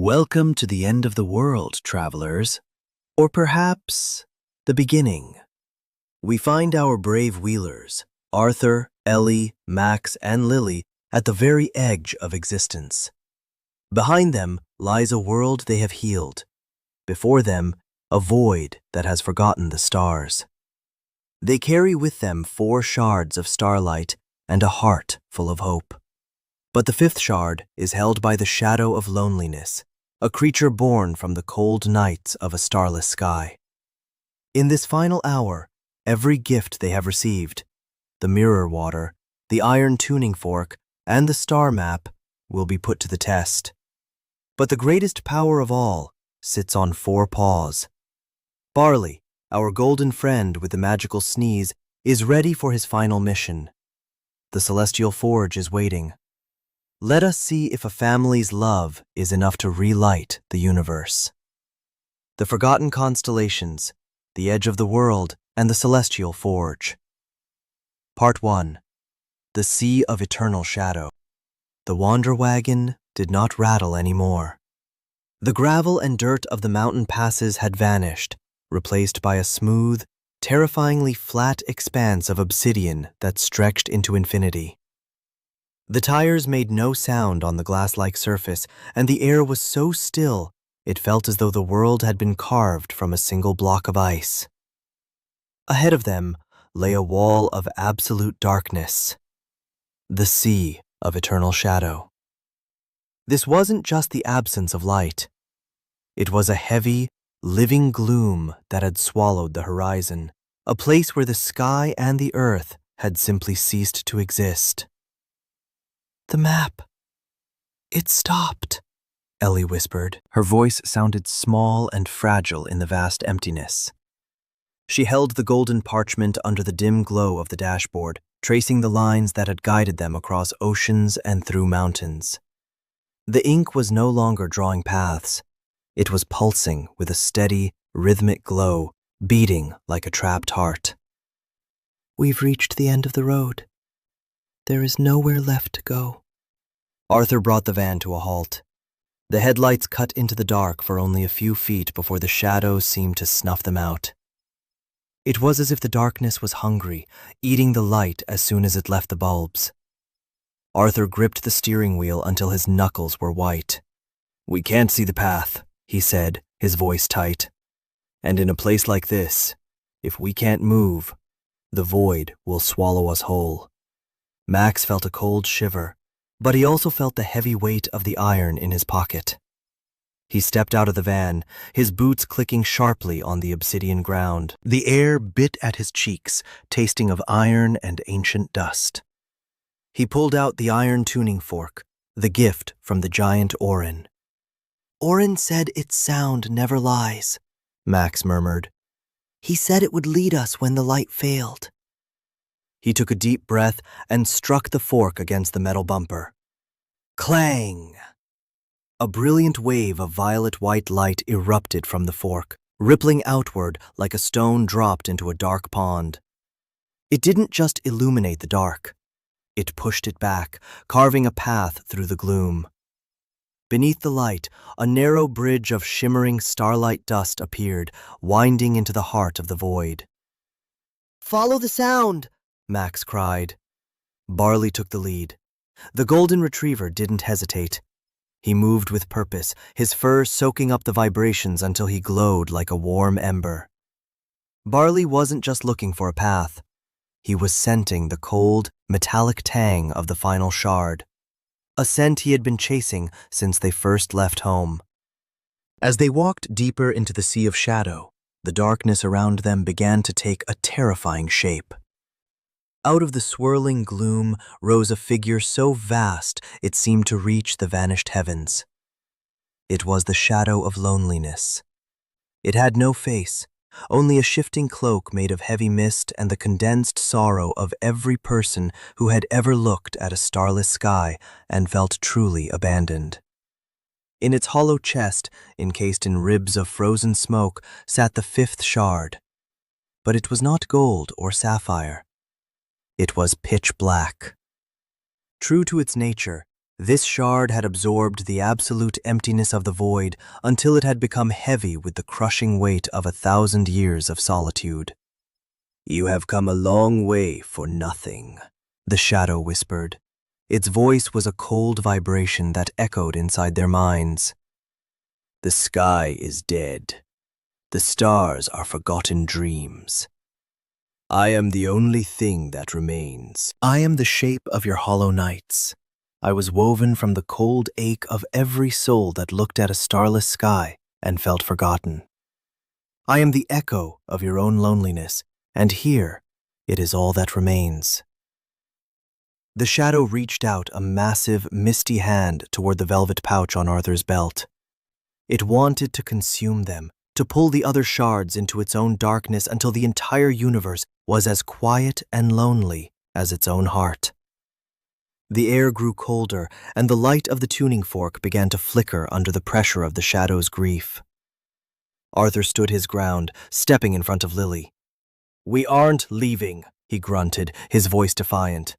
Welcome to the end of the world, travelers. Or perhaps the beginning. We find our brave wheelers, Arthur, Ellie, Max, and Lily, at the very edge of existence. Behind them lies a world they have healed. Before them, a void that has forgotten the stars. They carry with them 4 shards of starlight and a heart full of hope. But the 5th shard is held by the shadow of loneliness, a creature born from the cold nights of a starless sky. In this final hour, every gift they have received, the mirror water, the iron tuning fork, and the star map, will be put to the test. But the greatest power of all sits on 4 paws. Barley, our golden friend with the magical sneeze, is ready for his final mission. The celestial forge is waiting. Let us see if a family's love is enough to relight the universe. The forgotten constellations, the edge of the world, and the celestial forge. Part 1. The Sea of Eternal Shadow. The Wander-Wagon did not rattle anymore. The gravel and dirt of the mountain passes had vanished, replaced by a smooth, terrifyingly flat expanse of obsidian that stretched into infinity. The tires made no sound on the glass-like surface, and the air was so still it felt as though the world had been carved from a single block of ice. Ahead of them lay a wall of absolute darkness, the Sea of Eternal Shadow. This wasn't just the absence of light. It was a heavy, living gloom that had swallowed the horizon, a place where the sky and the earth had simply ceased to exist. "The map. It stopped," Ellie whispered. Her voice sounded small and fragile in the vast emptiness. She held the golden parchment under the dim glow of the dashboard, tracing the lines that had guided them across oceans and through mountains. The ink was no longer drawing paths. It was pulsing with a steady, rhythmic glow, beating like a trapped heart. "We've reached the end of the road. There is nowhere left to go." Arthur brought the van to a halt. The headlights cut into the dark for only a few feet before the shadows seemed to snuff them out. It was as if the darkness was hungry, eating the light as soon as it left the bulbs. Arthur gripped the steering wheel until his knuckles were white. "We can't see the path," he said, his voice tight. "And in a place like this, if we can't move, the void will swallow us whole." Max felt a cold shiver, but he also felt the heavy weight of the iron in his pocket. He stepped out of the van, his boots clicking sharply on the obsidian ground. The air bit at his cheeks, tasting of iron and ancient dust. He pulled out the iron tuning fork, the gift from the giant Orin. "Orin said its sound never lies," Max murmured. "He said it would lead us when the light failed." He took a deep breath and struck the fork against the metal bumper. Clang! A brilliant wave of violet-white light erupted from the fork, rippling outward like a stone dropped into a dark pond. It didn't just illuminate the dark. It pushed it back, carving a path through the gloom. Beneath the light, a narrow bridge of shimmering starlight dust appeared, winding into the heart of the void. "Follow the sound!" Max cried. Barley took the lead. The golden retriever didn't hesitate. He moved with purpose, his fur soaking up the vibrations until he glowed like a warm ember. Barley wasn't just looking for a path. He was scenting the cold, metallic tang of the final shard, a scent he had been chasing since they first left home. As they walked deeper into the Sea of Shadow, the darkness around them began to take a terrifying shape. Out of the swirling gloom rose a figure so vast it seemed to reach the vanished heavens. It was the shadow of loneliness. It had no face, only a shifting cloak made of heavy mist and the condensed sorrow of every person who had ever looked at a starless sky and felt truly abandoned. In its hollow chest, encased in ribs of frozen smoke, sat the 5th shard. But it was not gold or sapphire. It was pitch black. True to its nature, This shard had absorbed the absolute emptiness of the void until it had become heavy with the crushing weight of 1,000 years of solitude. "You have come a long way for nothing," the shadow whispered. Its voice was a cold vibration that echoed inside their minds. "The sky is dead. The stars are forgotten dreams. I am the only thing that remains. I am the shape of your hollow nights. I was woven from the cold ache of every soul that looked at a starless sky and felt forgotten. I am the echo of your own loneliness, and here it is all that remains." The shadow reached out a massive, misty hand toward the velvet pouch on Arthur's belt. It wanted to consume them, to pull the other shards into its own darkness until the entire universe was as quiet and lonely as its own heart. The air grew colder, and the light of the tuning fork began to flicker under the pressure of the shadow's grief. Arthur stood his ground, stepping in front of Lily. "We aren't leaving," he grunted, his voice defiant.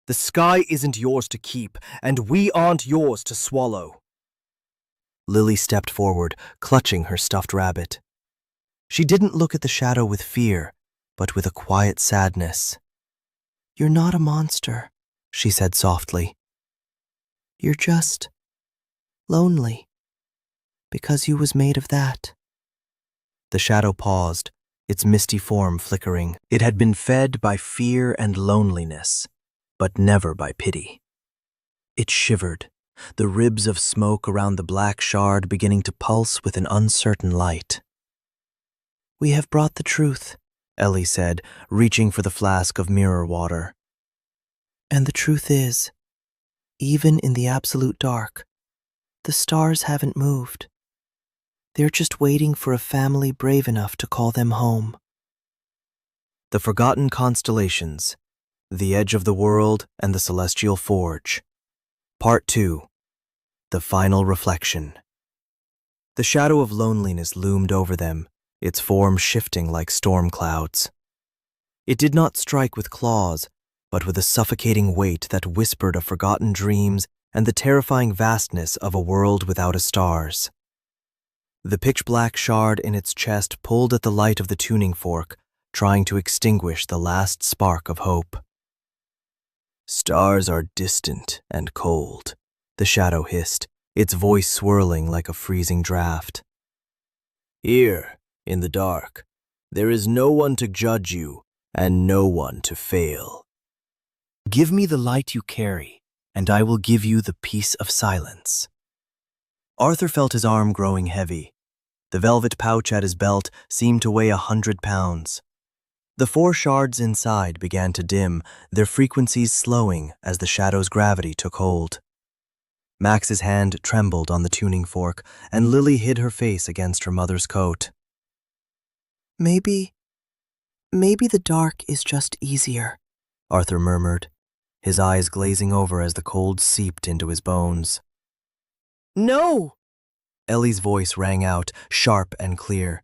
"The sky isn't yours to keep, and we aren't yours to swallow." Lily stepped forward, clutching her stuffed rabbit. She didn't look at the shadow with fear, but with a quiet sadness. "You're not a monster," she said softly. "You're just lonely, because you was made of that." The shadow paused, its misty form flickering. It had been fed by fear and loneliness, but never by pity. It shivered, the ribs of smoke around the black shard beginning to pulse with an uncertain light. "We have brought the truth," Ellie said, reaching for the flask of mirror water. "And the truth is, even in the absolute dark, the stars haven't moved. They're just waiting for a family brave enough to call them home." The Forgotten Constellations, The Edge of the World and the Celestial Forge. Part 2. The Final Reflection. The shadow of loneliness loomed over them, its form shifting like storm clouds. It did not strike with claws, but with a suffocating weight that whispered of forgotten dreams and the terrifying vastness of a world without a stars. The pitch-black shard in its chest pulled at the light of the tuning fork, trying to extinguish the last spark of hope. "Stars are distant and cold," the shadow hissed, its voice swirling like a freezing draft. "Here, in the dark, there is no one to judge you and no one to fail. Give me the light you carry, and I will give you the peace of silence." Arthur felt his arm growing heavy. The velvet pouch at his belt seemed to weigh 100 pounds. The 4 shards inside began to dim, their frequencies slowing as the shadow's gravity took hold. Max's hand trembled on the tuning fork, and Lily hid her face against her mother's coat. Maybe the dark is just easier," Arthur murmured, his eyes glazing over as the cold seeped into his bones. "No!" Ellie's voice rang out, sharp and clear.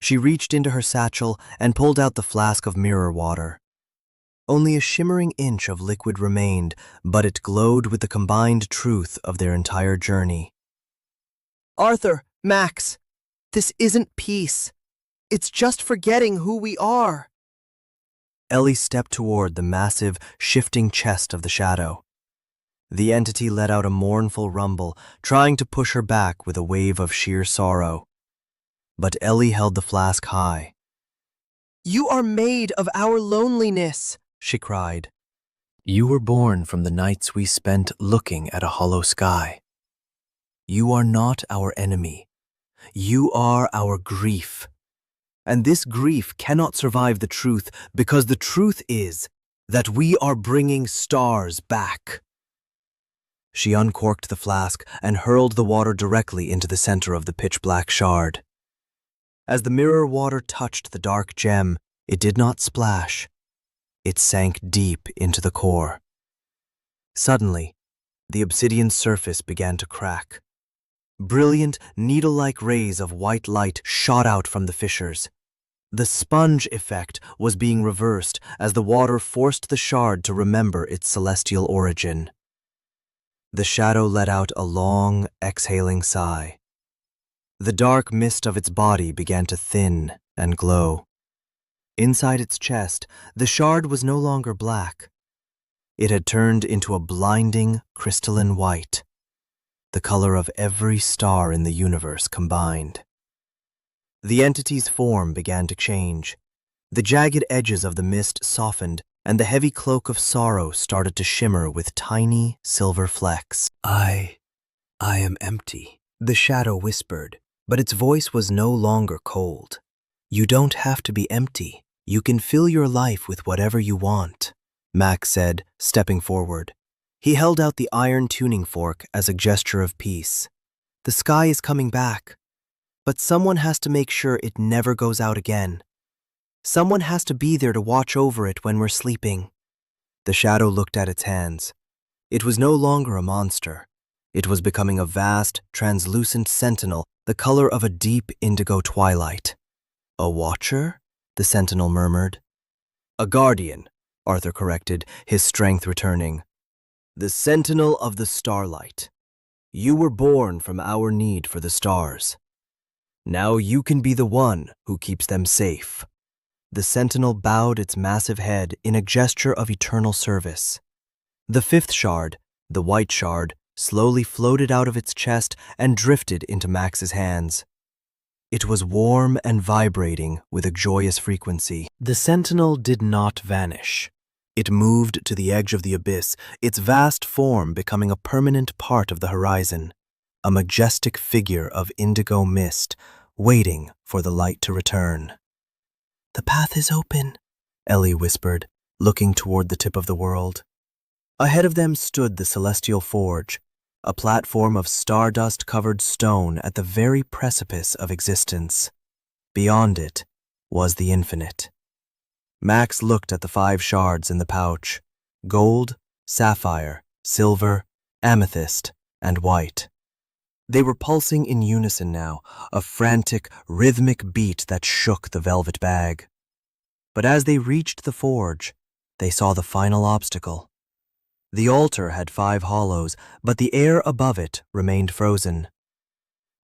She reached into her satchel and pulled out the flask of mirror water. Only a shimmering inch of liquid remained, but it glowed with the combined truth of their entire journey. "Arthur, Max, this isn't peace. It's just forgetting who we are." Ellie stepped toward the massive, shifting chest of the shadow. The entity let out a mournful rumble, trying to push her back with a wave of sheer sorrow. But Ellie held the flask high. "You are made of our loneliness," she cried. "You were born from the nights we spent looking at a hollow sky. You are not our enemy. You are our grief. And this grief cannot survive the truth, because the truth is that we are bringing stars back." She uncorked the flask and hurled the water directly into the center of the pitch-black shard. As the mirror water touched the dark gem, it did not splash. It sank deep into the core. Suddenly, the obsidian surface began to crack. Brilliant, needle-like rays of white light shot out from the fissures. The sponge effect was being reversed as the water forced the shard to remember its celestial origin. The shadow let out a long, exhaling sigh. The dark mist of its body began to thin and glow. Inside its chest, the shard was no longer black. It had turned into a blinding, crystalline white, the color of every star in the universe combined. The entity's form began to change. The jagged edges of the mist softened, and the heavy cloak of sorrow started to shimmer with tiny silver flecks. I am empty, the shadow whispered, but its voice was no longer cold. You don't have to be empty. You can fill your life with whatever you want, Max said, stepping forward. He held out the iron tuning fork as a gesture of peace. The sky is coming back, but someone has to make sure it never goes out again. Someone has to be there to watch over it when we're sleeping. The shadow looked at its hands. It was no longer a monster. It was becoming a vast, translucent sentinel, the color of a deep indigo twilight. A watcher? The sentinel murmured. A guardian, Arthur corrected, his strength returning. The sentinel of the Starlight. You were born from our need for the stars. Now you can be the one who keeps them safe. The sentinel bowed its massive head in a gesture of eternal service. The fifth shard, the white shard, slowly floated out of its chest and drifted into Max's hands. It was warm and vibrating with a joyous frequency. The sentinel did not vanish. It moved to the edge of the abyss, its vast form becoming a permanent part of the horizon, a majestic figure of indigo mist, waiting for the light to return. The path is open, Ellie whispered, looking toward the tip of the world. Ahead of them stood the celestial forge, a platform of stardust-covered stone at the very precipice of existence. Beyond it was the infinite. Max looked at the 5 shards in the pouch: gold, sapphire, silver, amethyst, and white. They were pulsing in unison now, a frantic, rhythmic beat that shook the velvet bag. But as they reached the forge, they saw the final obstacle. The altar had 5 hollows, but the air above it remained frozen.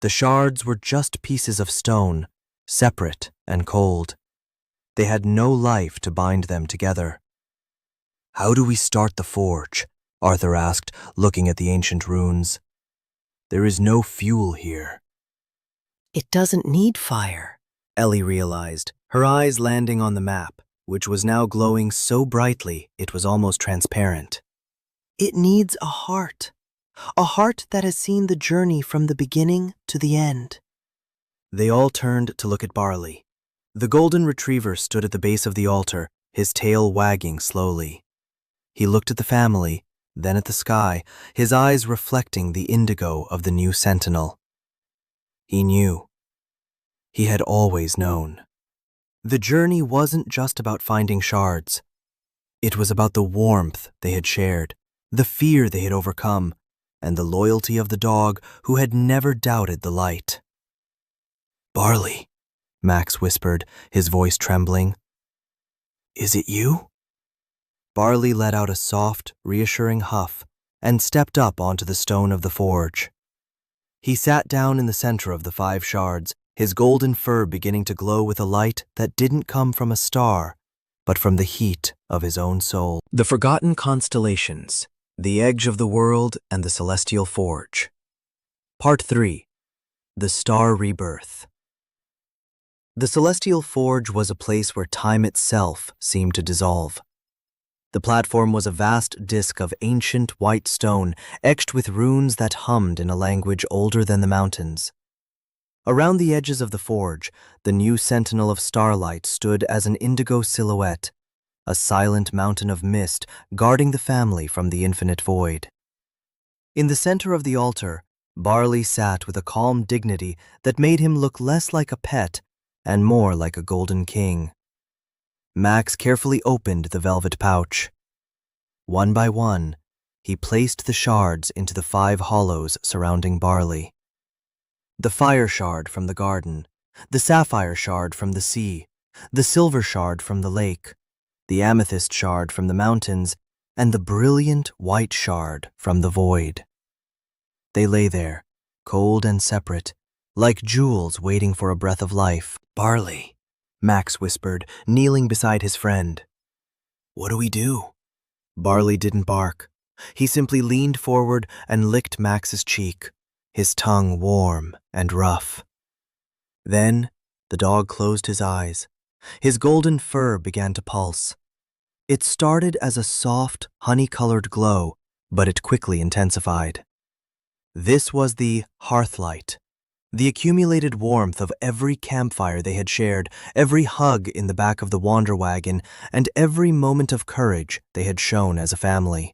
The shards were just pieces of stone, separate and cold. They had no life to bind them together. How do we start the forge? Arthur asked, looking at the ancient runes. There is no fuel here. It doesn't need fire, Ellie realized, her eyes landing on the map, which was now glowing so brightly it was almost transparent. It needs a heart that has seen the journey from the beginning to the end. They all turned to look at Barley. The golden retriever stood at the base of the altar, his tail wagging slowly. He looked at the family, then at the sky, his eyes reflecting the indigo of the new sentinel. He knew. He had always known. The journey wasn't just about finding shards. It was about the warmth they had shared, the fear they had overcome, and the loyalty of the dog who had never doubted the light. Barley, Max whispered, his voice trembling. Is it you? Barley let out a soft, reassuring huff and stepped up onto the stone of the forge. He sat down in the center of the 5 shards, his golden fur beginning to glow with a light that didn't come from a star, but from the heat of his own soul. The Forgotten Constellations, the Edge of the World and the Celestial Forge. Part 3. The Star Rebirth. The Celestial Forge was a place where time itself seemed to dissolve. The platform was a vast disk of ancient white stone, etched with runes that hummed in a language older than the mountains. Around the edges of the forge, the new Sentinel of Starlight stood as an indigo silhouette, a silent mountain of mist guarding the family from the infinite void. In the center of the altar, Barley sat with a calm dignity that made him look less like a pet and more like a golden king. Max carefully opened the velvet pouch. One by one, he placed the shards into the 5 hollows surrounding Barley. The fire shard from the garden, the sapphire shard from the sea, the silver shard from the lake, the amethyst shard from the mountains, and the brilliant white shard from the void. They lay there, cold and separate, like jewels waiting for a breath of life. "Barley," Max whispered, kneeling beside his friend. "What do we do?" Barley didn't bark. He simply leaned forward and licked Max's cheek, his tongue warm and rough. Then the dog closed his eyes. His golden fur began to pulse. It started as a soft, honey-colored glow, but it quickly intensified. This was the hearthlight, the accumulated warmth of every campfire they had shared, every hug in the back of the Wander-Wagon, and every moment of courage they had shown as a family.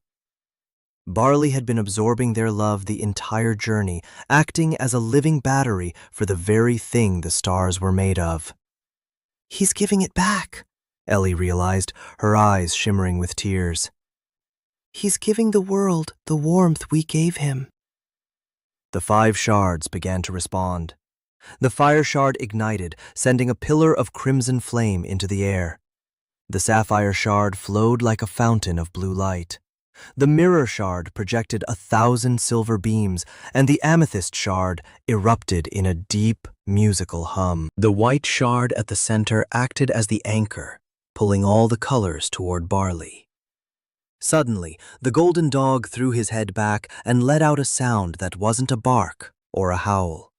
Barley had been absorbing their love the entire journey, acting as a living battery for the very thing the stars were made of. "He's giving it back," Ellie realized, her eyes shimmering with tears. "He's giving the world the warmth we gave him." The 5 shards began to respond. The fire shard ignited, sending a pillar of crimson flame into the air. The sapphire shard flowed like a fountain of blue light. The mirror shard projected 1,000 silver beams, and the amethyst shard erupted in a deep, musical hum. The white shard at the center acted as the anchor, pulling all the colors toward Barley. Suddenly, the golden dog threw his head back and let out a sound that wasn't a bark or a howl.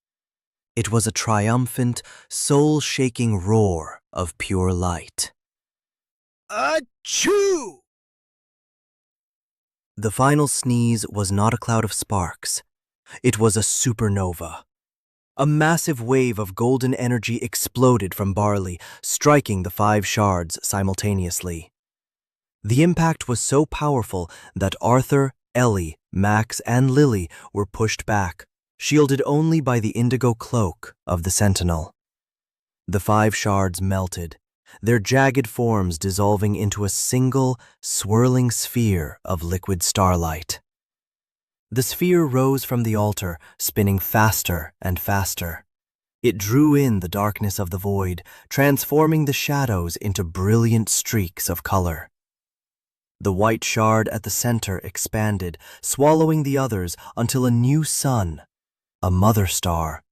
It was a triumphant, soul-shaking roar of pure light. Achoo! The final sneeze was not a cloud of sparks. It was a supernova. A massive wave of golden energy exploded from Barley, striking the 5 shards simultaneously. The impact was so powerful that Arthur, Ellie, Max, and Lily were pushed back, shielded only by the indigo cloak of the Sentinel. The 5 shards melted, their jagged forms dissolving into a single, swirling sphere of liquid starlight. The sphere rose from the altar, spinning faster and faster. It drew in the darkness of the void, transforming the shadows into brilliant streaks of color. The white shard at the center expanded, swallowing the others until a new sun, a mother star,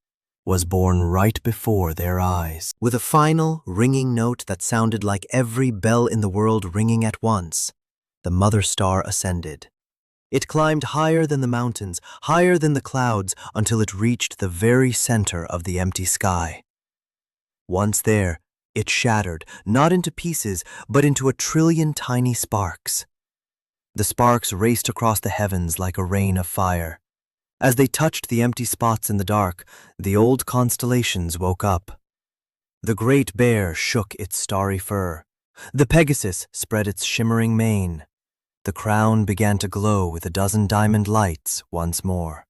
was born right before their eyes. With a final, ringing note that sounded like every bell in the world ringing at once, the mother star ascended. It climbed higher than the mountains, higher than the clouds, until it reached the very center of the empty sky. Once there, it shattered, not into pieces, but into 1,000,000,000,000 tiny sparks. The sparks raced across the heavens like a rain of fire. As they touched the empty spots in the dark, the old constellations woke up. The great bear shook its starry fur. The Pegasus spread its shimmering mane. The crown began to glow with a dozen diamond lights once more.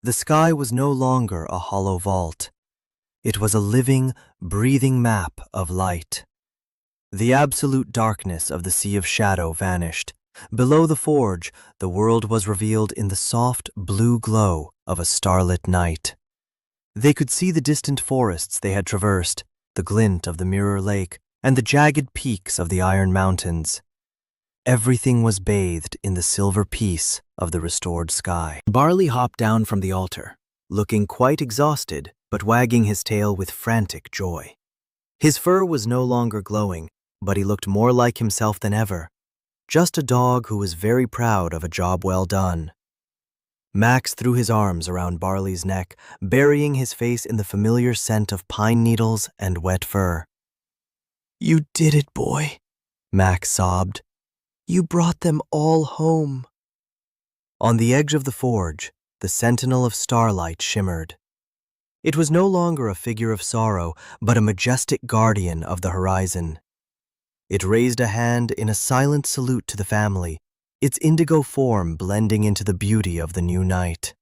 The sky was no longer a hollow vault. It was a living, breathing map of light. The absolute darkness of the Sea of Shadow vanished. Below the forge, the world was revealed in the soft, blue glow of a starlit night. They could see the distant forests they had traversed, the glint of the mirror lake, and the jagged peaks of the iron mountains. Everything was bathed in the silver peace of the restored sky. Barley hopped down from the altar, looking quite exhausted, but wagging his tail with frantic joy. His fur was no longer glowing, but he looked more like himself than ever. Just a dog who was very proud of a job well done. Max threw his arms around Barley's neck, burying his face in the familiar scent of pine needles and wet fur. "You did it, boy," Max sobbed. "You brought them all home." On the edge of the forge, the Sentinel of Starlight shimmered. It was no longer a figure of sorrow, but a majestic guardian of the horizon. It raised a hand in a silent salute to the family, its indigo form blending into the beauty of the new night.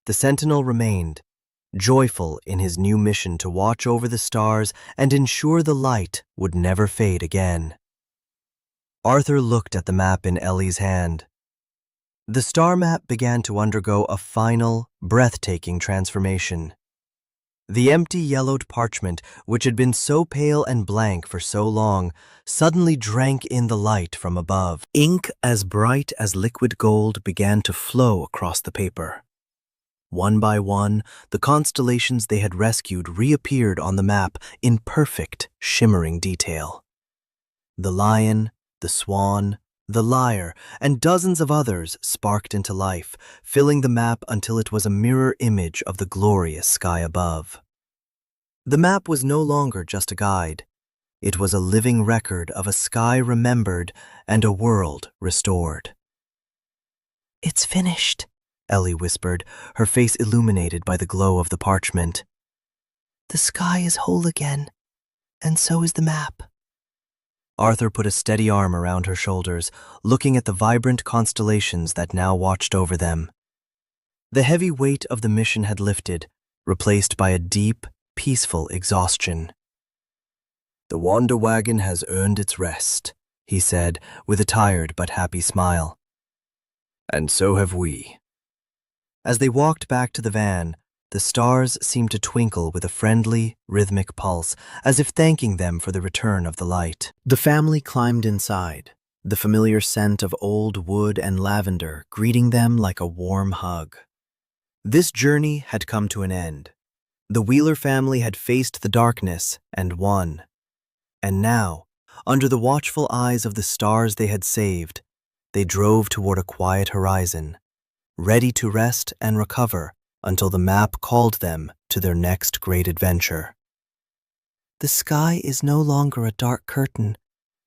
The Sentinel remained, joyful in his new mission to watch over the stars and ensure the light would never fade again. Arthur looked at the map in Ellie's hand. The star map began to undergo a final, breathtaking transformation. The empty yellowed parchment, which had been so pale and blank for so long, suddenly drank in the light from above. Ink as bright as liquid gold began to flow across the paper. One by one, the constellations they had rescued reappeared on the map in perfect, shimmering detail. The lion, the swan, the lyre, and dozens of others sparked into life, filling the map until it was a mirror image of the glorious sky above. The map was no longer just a guide. It was a living record of a sky remembered and a world restored. "It's finished," Ellie whispered, her face illuminated by the glow of the parchment. "The sky is whole again, and so is the map." Arthur put a steady arm around her shoulders, looking at the vibrant constellations that now watched over them. The heavy weight of the mission had lifted, replaced by a deep, peaceful exhaustion. "The Wander-Wagon has earned its rest," he said, with a tired but happy smile. "And so have we." As they walked back to the van, the stars seemed to twinkle with a friendly, rhythmic pulse, as if thanking them for the return of the light. The family climbed inside, the familiar scent of old wood and lavender greeting them like a warm hug. This journey had come to an end. The Wheeler family had faced the darkness and won. And now, under the watchful eyes of the stars they had saved, they drove toward a quiet horizon, ready to rest and recover until the map called them to their next great adventure. "The sky is no longer a dark curtain,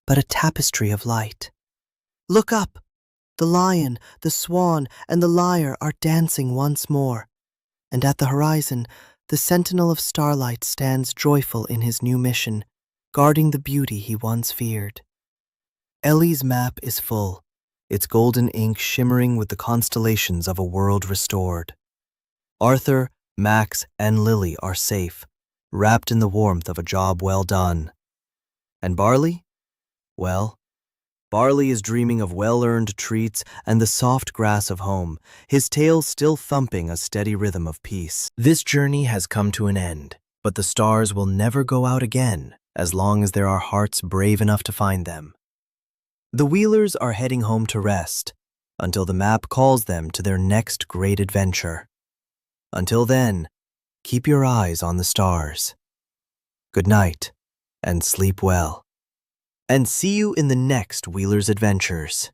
but a tapestry of light. Look up! The lion, the swan, and the lyre are dancing once more, and at the horizon, the Sentinel of Starlight stands joyful in his new mission, guarding the beauty he once feared. Ellie's map is full, its golden ink shimmering with the constellations of a world restored. Arthur, Max, and Lily are safe, wrapped in the warmth of a job well done. And Barley? Well, Barley is dreaming of well-earned treats and the soft grass of home, his tail still thumping a steady rhythm of peace. This journey has come to an end, but the stars will never go out again as long as there are hearts brave enough to find them. The Wheelers are heading home to rest, until the map calls them to their next great adventure. Until then, keep your eyes on the stars. Good night, and sleep well. And see you in the next Wheeler's Adventures.